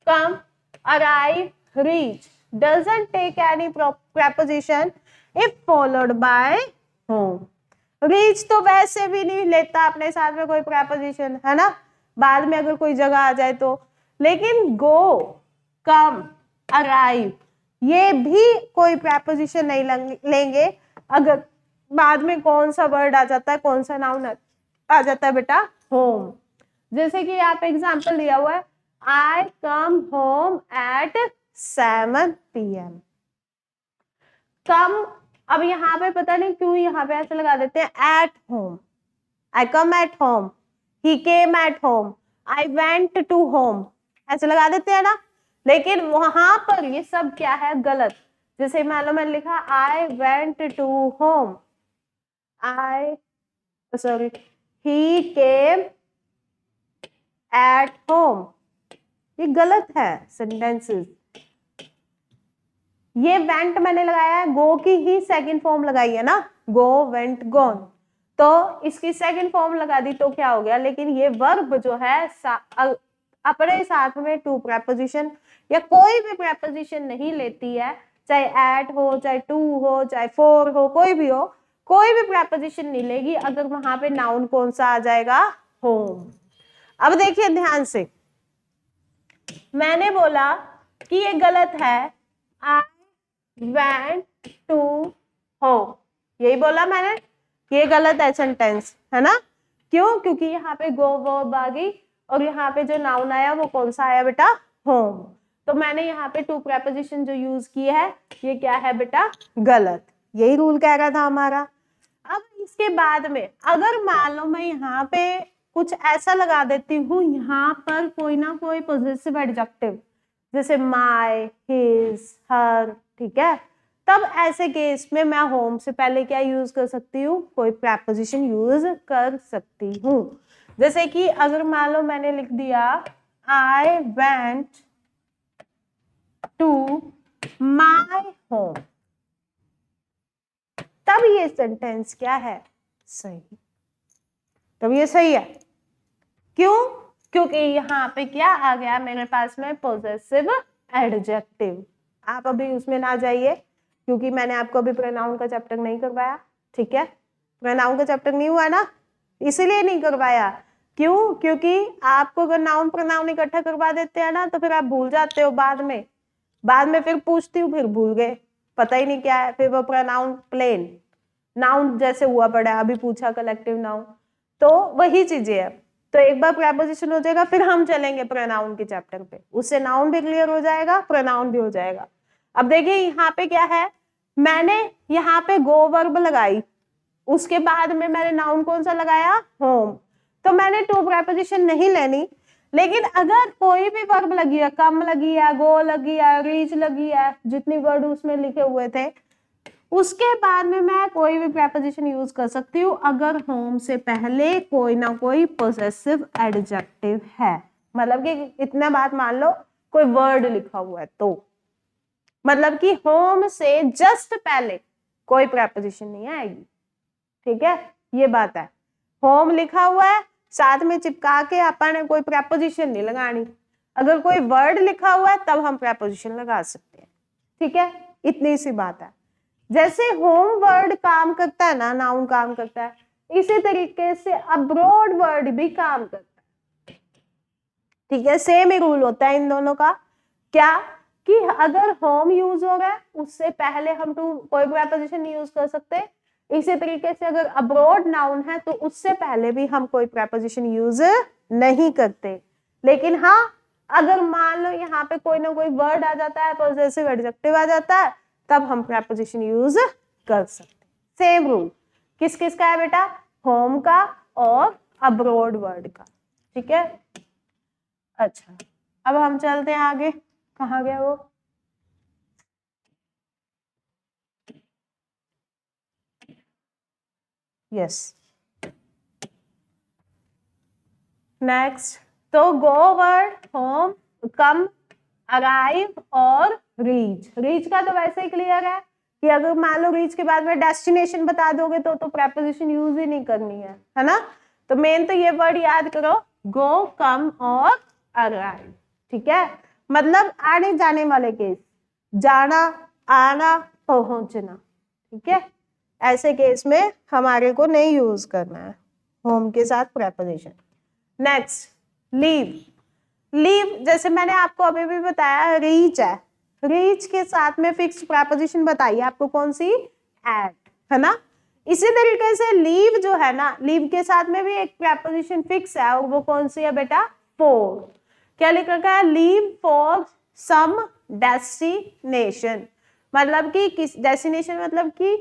Speaker 1: come, arrive, reach doesn't take any preposition if followed by home। Reach तो वैसे भी नहीं लेता अपने साथ में कोई preposition, है ना, बाद में अगर कोई जगह आ जाए तो, लेकिन गो, कम, अराइव ये भी कोई preposition नहीं लेंगे अगर बाद में कौन सा वर्ड आ जाता है, कौन सा नाउन आ जाता है बेटा, होम। जैसे कि आप एग्जांपल दिया हुआ है, आई कम होम एट 7 PM। कम, अब यहाँ पे पता नहीं क्यों यहाँ पे ऐसे लगा देते हैं at home, I come at home, he came at home, I went to home, ऐसे लगा देते हैं ना, लेकिन वहां पर ये सब क्या है, गलत। जैसे मान लो मैंने लिखा I went to home, he came at home, ये गलत है सेंटेंसेस। ये वेंट मैंने लगाया है, गो की ही सेकंड फॉर्म लगाई है ना, गो, वेंट, गॉन, तो इसकी सेकंड फॉर्म लगा दी तो क्या हो गया, लेकिन ये वर्ब जो है अपने साथ में टू प्रेपोजिशन या कोई भी प्रेपोजिशन नहीं लेती है, चाहे एट हो, चाहे टू हो, चाहे फोर हो, कोई भी हो, कोई भी प्रेपोजिशन नहीं लेगी अगर वहां पे नाउन कौन सा आ जाएगा, होम। अब देखिए ध्यान से, मैंने बोला कि ये गलत है, आई वेंट टू होम, यही बोला मैंने, ये गलत है सेंटेंस, है ना, क्यों, क्योंकि यहाँ पे गो वर्ब आ गई और यहाँ पे जो नाउन आया वो कौन सा आया बेटा, होम, तो मैंने यहाँ पे टू प्रेपोजिशन जो यूज की है ये क्या है बेटा, गलत, यही रूल कह रहा था हमारा। अब इसके बाद में अगर मान लो मैं यहाँ पे कुछ ऐसा लगा देती हूँ, यहाँ पर कोई ना कोई पॉजिटिव एडजेक्टिव, जैसे माय, हिज, हर, ठीक है, तब ऐसे केस में मैं होम से पहले क्या यूज कर सकती हूँ, कोई प्रेपोजिशन यूज कर सकती हूँ। जैसे कि अगर मान लो मैंने लिख दिया I went to my home, तब ये सेंटेंस क्या है, सही, तब ये सही है, क्यों, क्योंकि यहाँ पे क्या आ गया मेरे पास में, पॉजेसिव एडजेक्टिव। आप अभी उसमें ना जाइए क्योंकि मैंने आपको अभी प्रोनाउन का चैप्टर नहीं करवाया, ठीक है, प्रोनाउन का चैप्टर नहीं हुआ ना, इसीलिए नहीं करवाया, क्यों, क्योंकि आपको अगर नाउन प्रोनाउन इकट्ठा करवा देते हैं ना तो फिर आप भूल जाते हो, बाद में फिर पूछती हूँ, फिर भूल गए, पता ही नहीं क्या है, फिर वो प्रोनाउन प्लेन नाउन जैसे हुआ पड़ा, अभी पूछा कलेक्टिव नाउन, तो वही चीजें है। तो एक बार प्रेपोजिशन हो जाएगा फिर हम चलेंगे प्रोनाउन के चैप्टर पे, उससे नाउन भी क्लियर हो जाएगा, प्रोनाउन भी हो जाएगा। अब देखिए यहाँ पे क्या है, मैंने यहाँ पे गो वर्ब लगाई, उसके बाद में मैंने नाउन कौन सा लगाया, होम, तो मैंने टू प्रेपोजिशन नहीं लेनी, लेकिन अगर कोई भी वर्ब लगी है, कम लगी है, गो लगी है, रीच लगी है, जितनी वर्ड उसमें लिखे हुए थे, उसके बाद में मैं कोई भी प्रेपोजिशन यूज कर सकती हूँ अगर होम से पहले कोई ना कोई पोजेसिव एडजेक्टिव है, मतलब कि इतना बात मान लो कोई वर्ड लिखा हुआ है तो, मतलब कि होम से जस्ट पहले कोई प्रेपोजिशन नहीं आएगी, ठीक है, ये बात है, होम लिखा हुआ है साथ में चिपका के अपन कोई प्रेपोजिशन नहीं लगानी, अगर कोई वर्ड लिखा हुआ है तब हम प्रेपोजिशन लगा सकते हैं, ठीक है, इतनी सी बात है। जैसे होम वर्ड काम करता है ना, नाउन काम करता है, इसी तरीके से अब्रॉड वर्ड भी काम करता है, ठीक है, सेम ही रूल होता है इन दोनों का, क्या कि अगर होम यूज हो रहा है उससे पहले हम टू कोई प्रेपोजिशन नहीं यूज कर सकते, इसी तरीके से अगर अब्रॉड नाउन है तो उससे पहले भी हम कोई प्रेपोजिशन यूज नहीं करते, लेकिन हाँ अगर मान लो यहाँ पे कोई ना कोई वर्ड आ जाता है, पॉजेसिव एडजेक्टिव आ जाता है, तब हम प्रेपोजिशन यूज कर सकते हैं। सेम रूल किस किस का है बेटा, होम का और अब्रॉड वर्ड का, ठीक है। अच्छा, अब हम चलते हैं आगे, कहाँ गया वो, यस, नेक्स्ट। तो गो वर्ड होम, कम, अराइव और रीच। रीच का तो वैसे ही क्लियर है कि अगर मान लो रीच के बाद में डेस्टिनेशन बता दोगे तो प्रेपोजिशन यूज ही नहीं करनी है ना। तो मेन तो ये वर्ड याद करो, गो, कम और अराइव, ठीक है। मतलब आने जाने वाले केस, जाना, आना, पहुंचना, ठीक है। ऐसे केस में हमारे को नहीं यूज करना है होम के साथ प्रेपोजिशन। Next, leave. लीव जैसे मैंने आपको अभी भी बताया, रीच है, रीच के साथ में फिक्स प्रेपोजिशन बताइए आपको कौन सी, एट, है ना। इसी तरीके से लीव जो है ना, लीव के साथ में भी एक प्रेपोजिशन फिक्स है और वो कौन सी है बेटा, फॉर। क्या लिख रखा है, लीव फॉर सम डेस्टिनेशन, मतलब कि किस डेस्टिनेशन, मतलब कि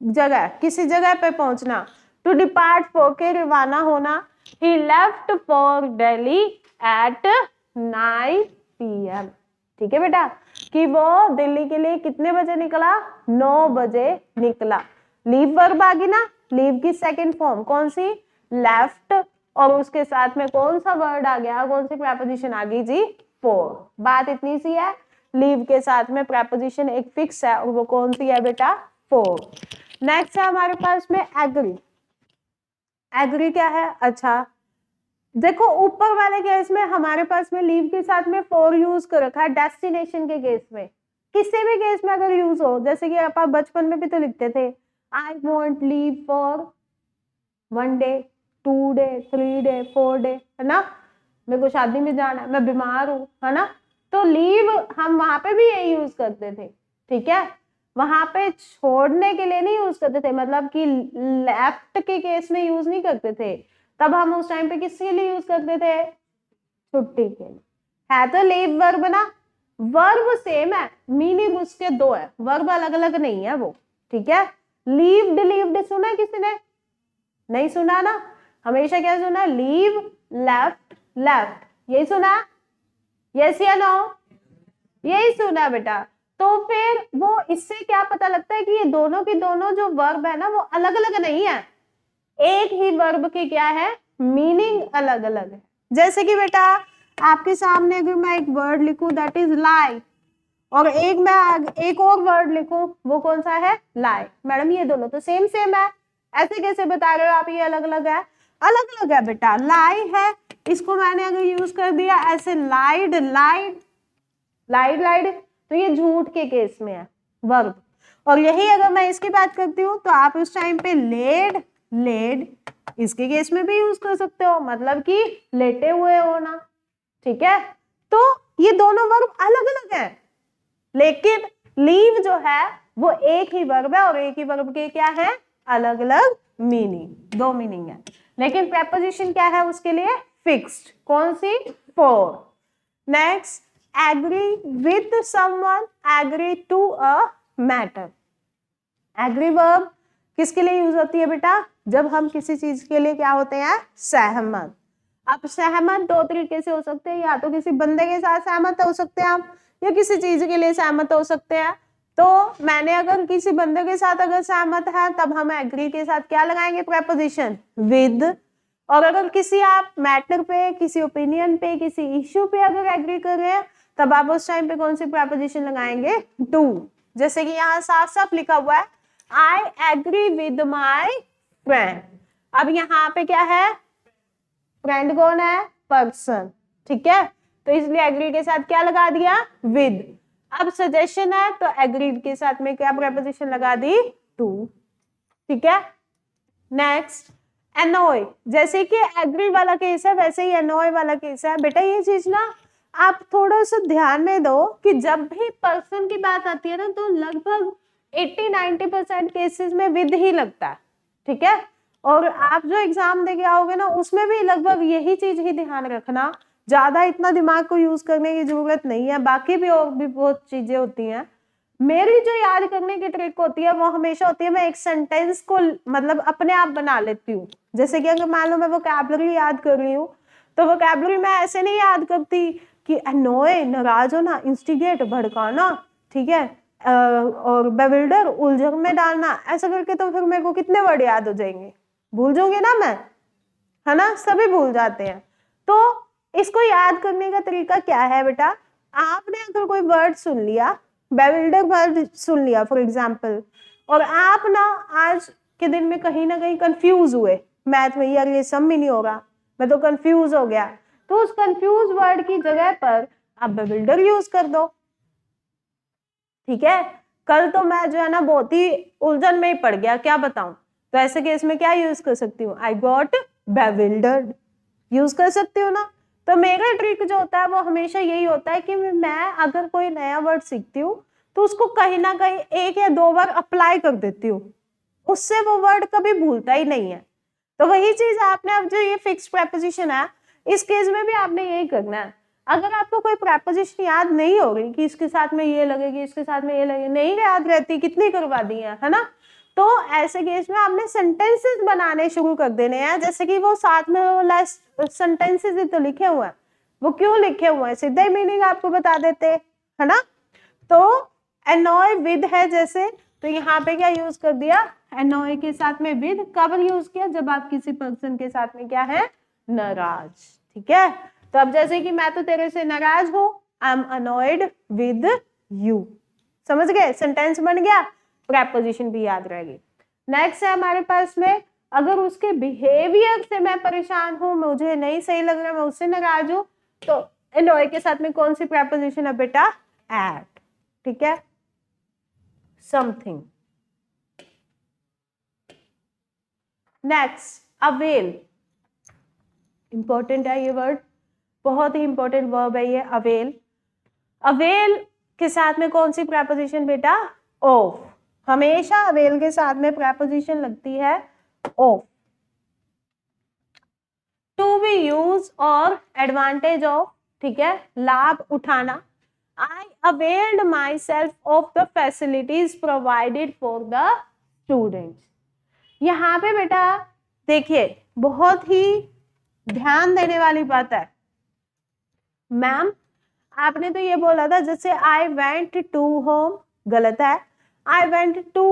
Speaker 1: जगह, किसी जगह पे पहुंचना। टू डिपार्ट फॉर के रवाना होना, he left for Delhi at 9 PM, ठीक है बेटा, कि वो दिल्ली के लिए कितने बजे निकला, 9 बजे निकला। लीव वर्ब आ गई ना, लीव की सेकंड फॉर्म कौन सी, लेफ्ट, और उसके साथ में कौन सा वर्ड आ गया, कौन सी प्रेपोजिशन आ गई जी, फॉर। बात इतनी सी है, लीव के साथ में प्रेपोजिशन एक फिक्स है और वो कौन सी है बेटा, फॉर। नेक्स्ट है हमारे पास में एग्री। एग्री क्या है, अच्छा देखो ऊपर वाले केस में हमारे पास में लीव के साथ में फॉर यूज कर रखा है, डेस्टिनेशन के केस में, किसी भी केस में अगर यूज हो, जैसे कि आप बचपन में भी तो लिखते थे, I want leave for 1 day, 2 day, 3 day, 4 day, है ना, मेरे को शादी में जाना है, मैं बीमार हूं, है ना। तो लीव हम वहां पे भी यही यूज करते थे, ठीक है। वहां पे छोड़ने के लिए नहीं यूज करते थे, मतलब कि लेफ्ट के केस में यूज नहीं करते थे, तब हम उस टाइम पे किसके लिए यूज करते थे, छुट्टी के लिए। है तो लीव वर्ब ना, वर्ब सेम है, मीनिंग उसके दो है, वर्ब अलग अलग नहीं है वो, ठीक है। लीव डिलीव्ड सुना है किसी ने, नहीं सुना ना, हमेशा क्या सुना, लीव, लेफ्ट, लेफ्ट, यही सुना, यस या नो, यही सुना बेटा। तो फिर वो इससे क्या पता लगता है कि ये दोनों की दोनों जो वर्ब है ना वो अलग अलग नहीं है, एक ही वर्ब की क्या है, मीनिंग अलग अलग है। जैसे कि बेटा आपके सामने अगर मैं एक वर्ड लिखूं दैट इज लाई, और एक और वर्ड लिखूं वो कौन सा है, लाई, मैडम ये दोनों तो सेम सेम है, ऐसे कैसे बता रहे हो आप ये अलग अलग है, अलग अलग है बेटा। लाई है, इसको मैंने अगर यूज कर दिया ऐसे लाइड, लाइड, लाइड, लाइड, तो ये झूठ के केस में है वर्ब। और यही अगर मैं इसकी बात करती हूँ तो आप उस टाइम पे लेड, लेड, इसके केस में भी यूज कर सकते हो, मतलब कि लेटे हुए हो ना, ठीक है। तो ये दोनों वर्ब अलग अलग है, लेकिन लीव जो है वो एक ही वर्ब है और एक ही वर्ब के क्या है, अलग अलग मीनिंग, दो मीनिंग है, लेकिन प्रेपोजिशन क्या है उसके लिए, फिक्स्ड, कौन सी, for. Next, agree with someone, agree to a matter. Agree verb किसके लिए यूज होती है बेटा, जब हम किसी चीज के लिए क्या होते हैं, सहमत। अब सहमत दो तरीके से हो सकते हैं, या तो किसी बंदे के साथ सहमत हो सकते हैं आप, या किसी चीज के लिए सहमत हो सकते हैं। तो मैंने अगर किसी बंदे के साथ अगर सहमत है तब हम एग्री के साथ क्या लगाएंगे, प्रेपोजिशन विद। और अगर किसी आप मैटर पे, किसी ओपिनियन पे, किसी इश्यू पे अगर एग्री कर रहे हैं तब आप उस टाइम पे कौन सी प्रेपोजिशन लगाएंगे, टू। जैसे कि यहाँ साफ साफ लिखा हुआ है, I agree with my friend. अब यहाँ पे क्या है, फ्रेंड कौन है, पर्सन, ठीक है, तो इसलिए एग्री के साथ क्या लगा दिया, विद। अब सजेशन है तो एग्रीड के साथ में क्या प्रेपोजिशन लगा दी, टू, ठीक है। नेक्स्ट, एनोय, जैसे कि एग्री वाला केस है वैसे ही एनोय वाला केस है। बेटा ये चीज ना आप थोड़ा सा ध्यान में दो कि जब भी पर्सन की बात आती है ना तो लगभग 80-90% केसेस में विद ही लगता है, ठीक है। और आप जो एग्जाम दे के आओगे ना उसमें भी लगभग यही चीज ही ध्यान रखना, ज्यादा इतना दिमाग को यूज करने की जरूरत नहीं है, बाकी भी और भी बहुत चीजें होती हैं। मेरी जो याद करने की ट्रिक होती है वो हमेशा होती है मैं एक सेंटेंस को मतलब अपने आप बना लेती हूँ। जैसे कि अगर मान लो मैं वोकैबुलरी याद कर रही हूँ तो वोकैबुलरी मैं ऐसे नहीं याद करती कि अनोय नाराज होना, इंस्टिगेट भड़काना, ठीक है, और बेविल्डर उलझन में डालना, ऐसा करके तो फिर मेरे को कितने वर्ड याद हो जाएंगे, भूल जाऊंगी ना मैं, है ना, सभी भूल जाते हैं। तो इसको याद करने का तरीका क्या है बेटा, आपने अगर कोई वर्ड सुन लिया, बेविल्डर वर्ड सुन लिया फॉर एग्जाम्पल, और आप ना आज के दिन में कहीं ना कहीं कंफ्यूज हुए मैथ में, यार ये सम ही नहीं होगा, मैं तो कंफ्यूज हो गया, तो उस कंफ्यूज वर्ड की जगह पर आप बेविल्डर यूज कर दो, ठीक है। कल तो मैं जो है ना बहुत ही उलझन में ही पड़ गया, क्या बताऊं, तो ऐसे केस में क्या यूज कर सकती हूँ, आई गॉट बेविल्डर्ड यूज कर सकती हूँ ना। तो मेरा ट्रिक जो होता है वो हमेशा यही होता है कि मैं अगर कोई नया वर्ड सीखती हूँ तो उसको कहीं ना कहीं 1 या 2 बार अप्लाई कर देती हूँ, उससे वो वर्ड कभी भूलता ही नहीं है। तो वही चीज आपने, अब जो ये फिक्स प्रेपोजिशन है इस केस में भी आपने यही करना है। अगर आपको कोई प्रेपोजिशन याद नहीं हो रही कि इसके साथ में ये लगेगी, इसके साथ में ये लगेगी, नहीं याद रहती, कितनी करवा दी है ना, तो ऐसे केस में आपने सेंटेंसेस बनाने शुरू कर देने हैं। जैसे कि वो साथ में वो लास्ट सेंटेंसेस ही तो लिखे हुए हैं, वो क्यों लिखे हुए हैं, सीधा ही मीनिंग आपको बता देते, है ना। तो annoy with है जैसे, तो यहाँ पे क्या यूज कर दिया, annoy के साथ में with, कब यूज किया, जब आप किसी पर्सन के साथ में क्या है, नाराज, ठीक है। तो अब जैसे कि मैं तो तेरे से नाराज हूं, I am annoyed with you, समझ गए, सेंटेंस बन गया, प्रेपोजिशन भी याद रहेगी। नेक्स्ट है हमारे पास में, अगर उसके बिहेवियर से मैं परेशान हूं, मुझे नहीं सही लग रहा, मैं उससे नाराज हूं, तो annoy के साथ में कौन सी प्रेपोजिशन है बेटा, at, ठीक है, something। नेक्स्ट अवेल, इंपॉर्टेंट है ये वर्ड, बहुत ही इंपॉर्टेंट वर्ब है ये अवेल। अवेल के साथ में कौन सी प्रेपोजिशन बेटा, ऑफ, हमेशा अवेल के साथ में प्रेपोजिशन लगती है ऑफ। टू बी यूज और एडवांटेज ऑफ, ठीक है, लाभ उठाना, I availed myself of the facilities provided for the students। यहाँ पे बेटा देखिए बहुत ही ध्यान देने वाली बात है, मैम आपने तो ये बोला था जैसे I went to home, गलत है, I went to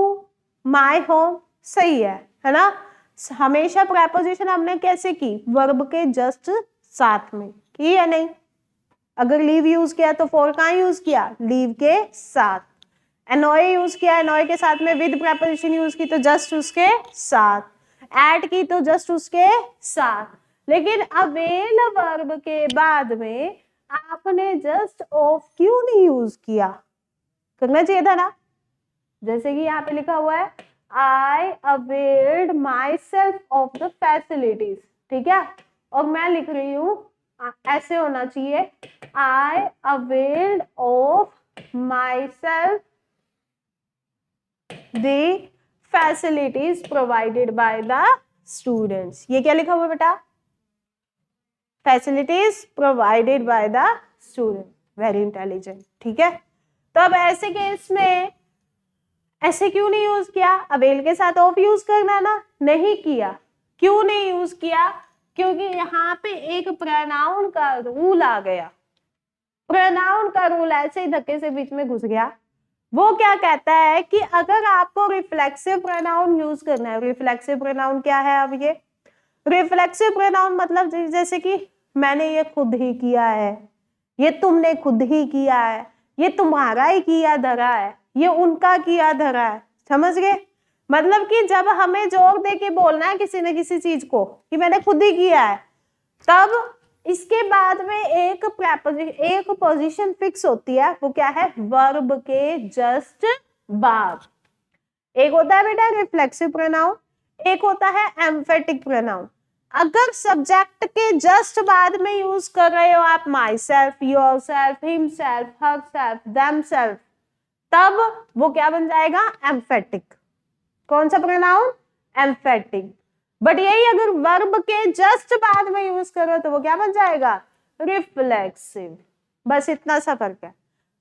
Speaker 1: my home सही है ना। हमेशा प्रेपोजिशन हमने कैसे की, वर्ब के जस्ट साथ में की या नहीं, अगर लीव यूज किया तो फॉर कहाँ यूज किया, लीव के साथ, annoy यूज किया, annoy के साथ में विद प्रेपोजिशन यूज की तो जस्ट उसके साथ, एट की तो जस्ट उसके साथ, लेकिन अवेल वर्ब के बाद में आपने जस्ट ऑफ क्यों नहीं यूज किया, करना चाहिए था ना। जैसे कि यहाँ पे लिखा हुआ है I availed myself of the facilities, ठीक है, और मैं लिख रही हूँ ऐसे होना चाहिए, I availed of myself the facilities provided by the students। ये क्या लिखा हुआ बेटा, facilities provided by the student, very intelligent, ठीक है। तो अब ऐसे केस में ऐसे क्यों नहीं यूज किया, अवेल के साथ ऑफ यूज करना ना, नहीं किया, क्यों नहीं यूज किया, क्योंकि यहाँ पे एक प्रोनाउन का रूल आ गया, प्रोनाउन का रूल ऐसे ही धक्के से बीच में घुस गया। वो क्या कहता है कि अगर आपको रिफ्लेक्सिव प्रोनाउन यूज करना है, रिफ्लेक्सिव प्रोनाउन क्या है, अब ये रिफ्लेक्सिव प्रोनाउन मतलब जैसे कि मैंने ये खुद ही किया है, ये तुमने खुद ही किया है, ये तुम्हारा ही किया धरा है, ये उनका किया धरा है, समझ गए, मतलब कि जब हमें जोर दे के बोलना है किसी न किसी चीज को कि मैंने खुद ही किया है, तब इसके बाद में एक पोजीशन फिक्स होती है, वो क्या है, वर्ब के जस्ट बाद। एक होता है बेटा रिफ्लेक्सिव प्रोनाउन, एक होता है एम्फेटिक प्रोनाउन। अगर सब्जेक्ट के जस्ट बाद में यूज कर रहे हो आप my self, your self, him self, her self, them self, तब वो क्या बन जाएगा, एम्फेटिक। कौन सा प्रोनाउन, एम्फेटिक। बट यही अगर वर्ब के जस्ट बाद में यूज करो तो वो क्या बन जाएगा, रिफ्लेक्सिव। बस इतना सा फर्क है।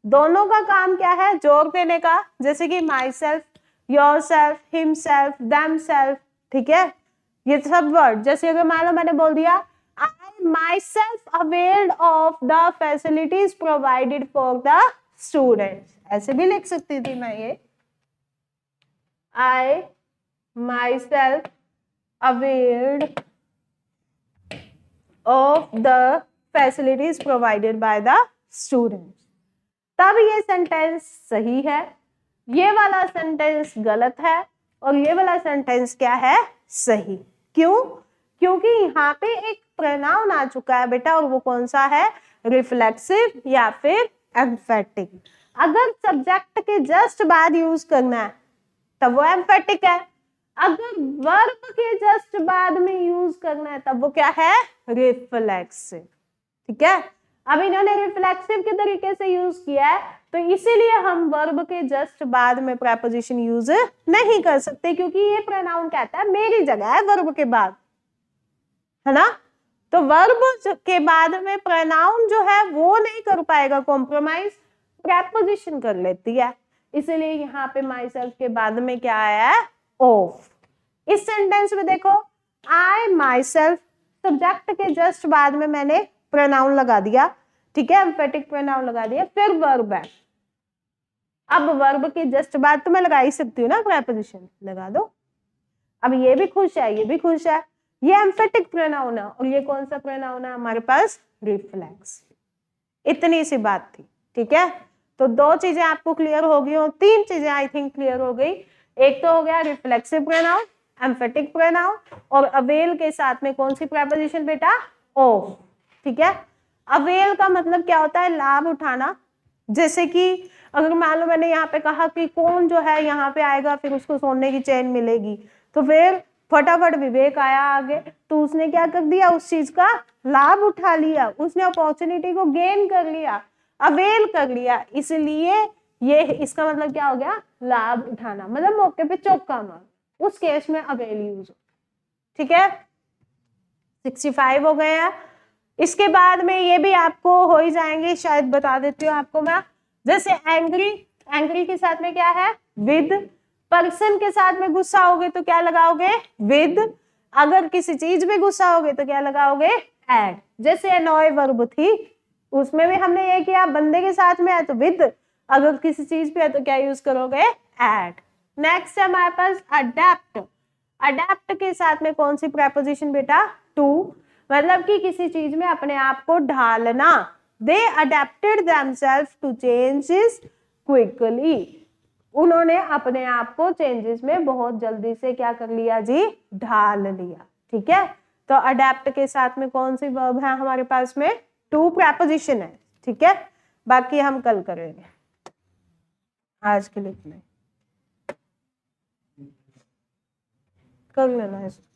Speaker 1: दोनों का काम क्या है, जोर देने का, जैसे कि my self, your self, him self, them self, ठीक है, ये सब वर्ड। जैसे अगर मान लो मैंने बोल दिया I myself availed of the facilities provided for the students, ऐसे भी लिख सकती थी मैं ये, I myself availed of the facilities provided by the students, तब ये सेंटेंस सही है। ये वाला सेंटेंस गलत है और ये वाला सेंटेंस क्या है, सही। क्यों? क्योंकि यहाँ पे एक प्रोनाउन आ चुका है बेटा, और वो कौन सा है, रिफ्लेक्सिव या फिर एम्फेटिक। अगर सब्जेक्ट के जस्ट बाद यूज करना है तब वो एम्फेटिक है, अगर वर्ब के जस्ट बाद में यूज करना है तब वो क्या है, रिफ्लेक्सिव। ठीक है, अब इन्होंने रिफ्लेक्सिव के तरीके से यूज किया है, तो इसीलिए हम वर्ब के जस्ट बाद में प्रेपोजिशन यूज नहीं कर सकते, क्योंकि ये प्रोनाउन कहता है मेरी जगह है वर्ब के बाद, है ना। तो वर्ब के बाद में प्रोनाउन जो है वो नहीं कर पाएगा कॉम्प्रोमाइज, प्रेपोजिशन कर लेती है, इसीलिए यहाँ पे माई सेल्फ के बाद में क्या आया है, ऑफ। इस सेंटेंस में देखो, आई माई सेल्फ, सब्जेक्ट के जस्ट बाद में मैंने प्रोनाउन लगा दिया, ठीक है, एम्फेटिक प्रोनाउन लगा दिया, फिर वर्ब है। अब वर्ब के जस्ट बाद तो मैं लगा ही सकती हूँ ना प्रेपोजिशन, लगा दो। अब ये भी खुश है, ये भी खुश है, ये एम्फेटिक प्रोनाउन है, और ये कौन सा प्रोनाउन है हमारे पास, रिफ्लेक्स। इतनी सी बात थी, ठीक है। तो दो चीजें आपको क्लियर हो गई, और तीन चीजें आई थिंक क्लियर हो गई। एक तो हो गया रिफ्लेक्सिव प्रोनाउन, एम्फेटिक प्रोनाउन, और अवेल के साथ में कौन सी प्रेपोजिशन बेटा, ऑफ। ठीक है, अवेल का मतलब क्या होता है, लाभ उठाना। जैसे कि अगर मान लो मैंने यहाँ पे कहा कि कौन जो है यहाँ पे आएगा, फिर उसको सोने की चैन मिलेगी, तो फिर फटाफट विवेक आया आगे, तो उसने क्या कर दिया, उस चीज का लाभ उठा लिया, उसने अपॉर्चुनिटी को गेन कर लिया, अवेल कर लिया, इसलिए ये इसका मतलब क्या हो गया, लाभ उठाना, मतलब मौके पे चौका मार, उस केस में अवेल यूज हो। ठीक है, 65 हो गया। इसके बाद में ये भी आपको हो ही जाएंगे, शायद बता देती हूँ आपको मैं। जैसे एंग्री, एंग्री के साथ में क्या है, विद। पर्सन के साथ में गुस्सा होगे तो क्या लगाओगे, विद। अगर किसी चीज में गुस्सा होगे तो क्या लगाओगे, एट। जैसे अनॉय वर्ब थी, उसमें भी हमने ये किया, बंदे के साथ में है तो विद, अगर किसी चीज पे है तो क्या यूज करोगे, एट। नेक्स्ट है हमारे पास अडेप्ट। अडेप्ट के साथ में कौन सी प्रेपोजिशन बेटा, टू, मतलब कि किसी चीज में अपने आप को ढालना। They adapted themselves to changes quickly, उन्होंने अपने आप को चेंजेस में बहुत जल्दी से क्या कर लिया जी, ढाल लिया। ठीक है, तो अडेप्ट के साथ में कौन सी वर्ब है हमारे पास में, टू प्रेपोजिशन है। ठीक है, बाकी हम कल करेंगे, आज के लिए इतना ही, कर लेना इसको।